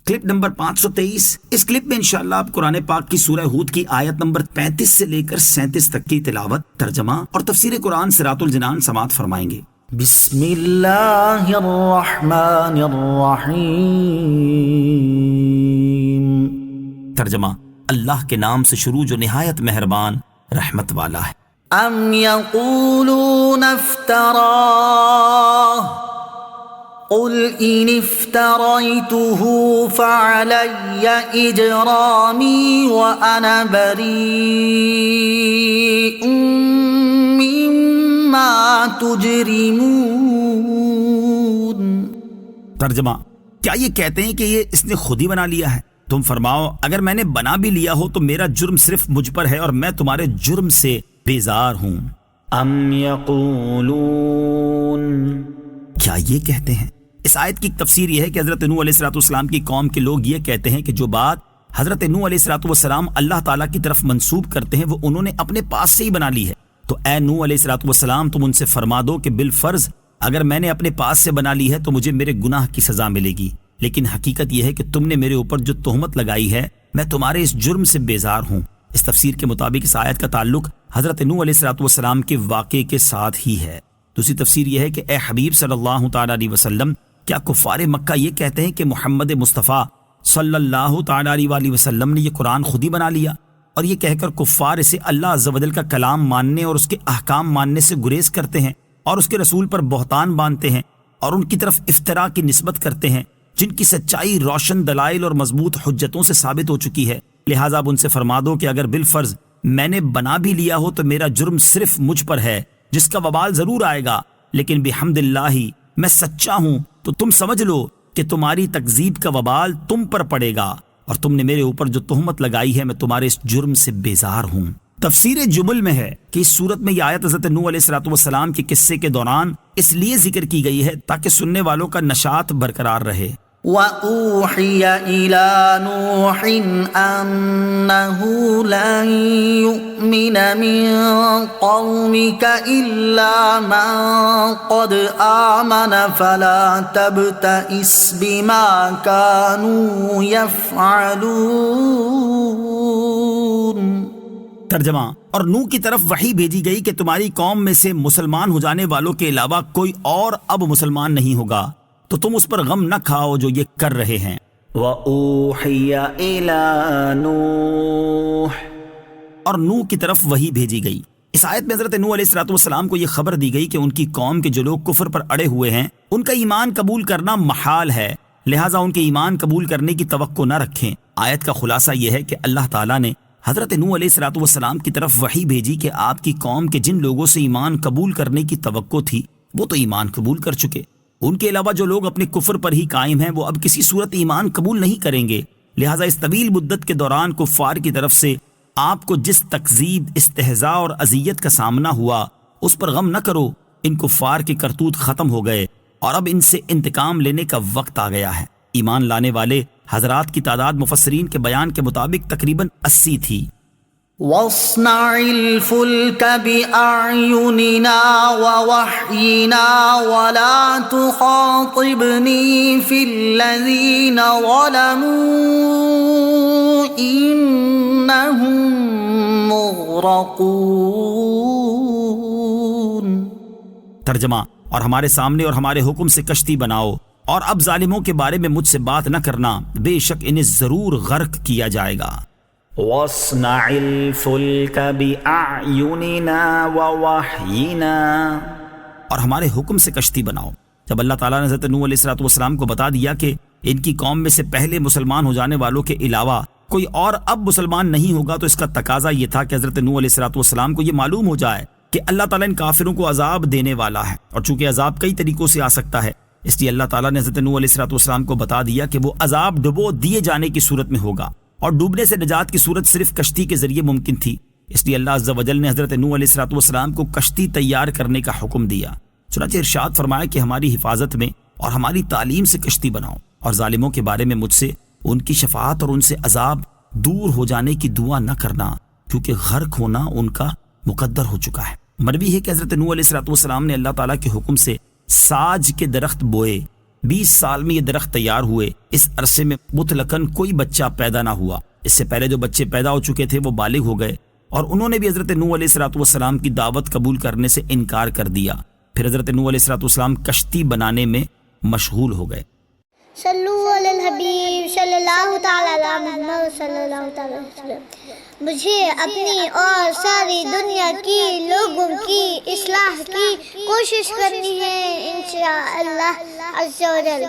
Clip number 523۔ اس clip میں انشاءاللہ آپ قرآن پاک کی سورہ ہود کی آیت نمبر 35 سے لے کر 37 تک کی تلاوت، ترجمہ اور تفسیر قرآن صراط الجنان سماعت فرمائیں گے۔ بسم اللہ الرحمن الرحیم۔ ترجمہ، اللہ کے نام سے شروع جو نہایت مہربان رحمت والا ہے۔ ام یقولون افتراہ قل ان افتریته فعلی اجرامی وانا بریء مما تجرمون۔ ترجمہ، کیا یہ کہتے ہیں کہ یہ اس نے خود ہی بنا لیا ہے؟ تم فرماؤ، اگر میں نے بنا بھی لیا ہو تو میرا جرم صرف مجھ پر ہے اور میں تمہارے جرم سے بیزار ہوں۔ ام یقولون، کیا یہ کہتے ہیں؟ اس آیت کی تفسیر یہ ہے کہ حضرت نوح علیہ السلام کی قوم کے لوگ یہ کہتے ہیں کہ جو بات حضرت نوح علیہ السلام اللہ تعالیٰ کی طرف منسوب کرتے ہیں وہ انہوں نے اپنے پاس سے ہی بنا لی ہے۔ تو اے نوح علیہ السلام، تم ان سے فرما دو کہ بالفرض اگر میں نے اپنے پاس سے بنا لی ہے تو مجھے میرے گناہ کی سزا ملے گی، لیکن حقیقت یہ ہے کہ تم نے میرے اوپر جو تہمت لگائی ہے میں تمہارے اس جرم سے بیزار ہوں۔ اس تفسیر کے مطابق اس آیت کا تعلق حضرت نوح علیہ السلام کے واقعے کے ساتھ ہی ہے۔ دوسری تفسیر یہ ہے کہ اے حبیب صلی اللہ تعالیٰ علیہ وسلم، کیا کفار مکہ یہ کہتے ہیں کہ محمد مصطفیٰ صلی اللہ تعالیٰ علیہ وسلم نے یہ قرآن خود ہی بنا لیا؟ اور یہ کہہ کر کفار اسے اللہ عز و جل کا کلام ماننے اور اس کے احکام ماننے سے گریز کرتے ہیں اور اس کے رسول پر بہتان باندھتے ہیں اور ان کی طرف افتراء کی نسبت کرتے ہیں جن کی سچائی روشن دلائل اور مضبوط حجتوں سے ثابت ہو چکی ہے۔ لہٰذا اب ان سے فرما دو کہ اگر بالفرض میں نے بنا بھی لیا ہو تو میرا جرم صرف مجھ پر ہے، جس کا وبال ضرور آئے گا، لیکن بحمد اللہ میں سچا ہوں، تو تم سمجھ لو کہ تمہاری تکذیب کا وبال تم پر پڑے گا، اور تم نے میرے اوپر جو تہمت لگائی ہے میں تمہارے اس جرم سے بیزار ہوں۔ تفسیر جمل میں ہے کہ اس صورت میں یہ آیت حضرت نوح علیہ السلام کے قصے کے دوران اس لیے ذکر کی گئی ہے تاکہ سننے والوں کا نشاط برقرار رہے۔ وَأُوحِيَ إِلَى نُوحٍ أَنَّهُ لَن يُؤْمِنَ مِن قَوْمِكَ إِلَّا مَن قَدْ آمَنَ فَلَا تَبْتَئِسْ بِمَا كَانُوا يَفْعَلُونَ۔ ترجمہ، اور نوح کی طرف وحی بھیجی گئی کہ تمہاری قوم میں سے مسلمان ہو جانے والوں کے علاوہ کوئی اور اب مسلمان نہیں ہوگا، تو تم اس پر غم نہ کھاؤ جو یہ کر رہے ہیں۔ وَأُوحِيَ إِلَى نُوحٍ، اور نوح کی طرف وحی بھیجی گئی۔ اس آیت میں حضرت نوح علیہ السلام کو یہ خبر دی گئی کہ ان کی قوم کے جو لوگ کفر پر اڑے ہوئے ہیں ان کا ایمان قبول کرنا محال ہے، لہٰذا ان کے ایمان قبول کرنے کی توقع نہ رکھیں۔ آیت کا خلاصہ یہ ہے کہ اللہ تعالیٰ نے حضرت نوح علیہ السلام کی طرف وحی بھیجی کہ آپ کی قوم کے جن لوگوں سے ایمان قبول کرنے کی توقع تھی وہ تو ایمان قبول کر چکے، ان کے علاوہ جو لوگ اپنے کفر پر ہی قائم ہیں وہ اب کسی صورت ایمان قبول نہیں کریں گے۔ لہٰذا اس طویل مدت کے دوران کفار کی طرف سے آپ کو جس تکذیب، استہزاء اور اذیت کا سامنا ہوا اس پر غم نہ کرو۔ ان کفار کے کرتوت ختم ہو گئے اور اب ان سے انتقام لینے کا وقت آ گیا ہے۔ ایمان لانے والے حضرات کی تعداد مفسرین کے بیان کے مطابق تقریباً 80 تھی۔ وَاصْنَعِ الْفُلْكَ بِأَعْيُنِنَا وَوَحْيِنَا وَلَا تُخَاطِبْنِي فِي الَّذِينَ ظَلَمُوا إِنَّهُمْ مُغْرَقُونَ۔ ترجمہ، اور ہمارے سامنے اور ہمارے حکم سے کشتی بناؤ، اور اب ظالموں کے بارے میں مجھ سے بات نہ کرنا، بے شک انہیں ضرور غرق کیا جائے گا۔ وَاصْنَعِ الْفُلْكَ بِأَعْيُنِنَا وَوَحْيِنَا، اور ہمارے حکم سے کشتی بناؤ۔ جب اللہ تعالیٰ نے حضرت نوح علیہ السلام کو بتا دیا کہ ان کی قوم میں سے پہلے مسلمان ہو جانے والوں کے علاوہ کوئی اور اب مسلمان نہیں ہوگا تو اس کا تقاضا یہ تھا کہ حضرت نوح علیہ السلام کو یہ معلوم ہو جائے کہ اللہ تعالیٰ ان کافروں کو عذاب دینے والا ہے، اور چونکہ عذاب کئی طریقوں سے آ سکتا ہے اس لیے اللہ تعالیٰ نے حضرت نوح علیہ السلام کو بتا دیا کہ وہ عذاب ڈبو دیے جانے کی صورت میں ہوگا، اور ڈوبنے سے نجات کی صورت صرف کشتی کے ذریعے ممکن تھی۔ اس لیے اللہ عز و جل نے حضرت نوح علیہ السلام کو کشتی تیار کرنے کا حکم دیا۔ چنانچہ ارشاد فرمایا کہ ہماری حفاظت میں اور ہماری تعلیم سے کشتی بناؤ، اور ظالموں کے بارے میں مجھ سے ان کی شفاعت اور ان سے عذاب دور ہو جانے کی دعا نہ کرنا، کیونکہ غرق ہونا ان کا مقدر ہو چکا ہے۔ مروی ہے کہ حضرت نوح علیہ السلام نے اللہ تعالیٰ کے حکم سے ساج کے درخت بوئے، 20 سال میں یہ درخت تیار ہوئے، اس عرصے میں مطلقاً کوئی بچہ پیدا نہ ہوا۔ اس سے پہلے جو بچے پیدا ہو چکے تھے وہ بالغ ہو گئے، اور انہوں نے بھی حضرت نوح علیہ السلام کی دعوت قبول کرنے سے انکار کر دیا۔ پھر حضرت نوح علیہ السلام کشتی بنانے میں مشغول ہو گئے۔ صلو علی الحبیب صلی اللہ تعالی علی محمد صلی اللہ تعالی علیہ وسلم۔ مجھے اپنی اور ساری دنیا کی لوگوں کی اصلاح کی کوشش کرنی ہے انشاءاللہ عز و جل۔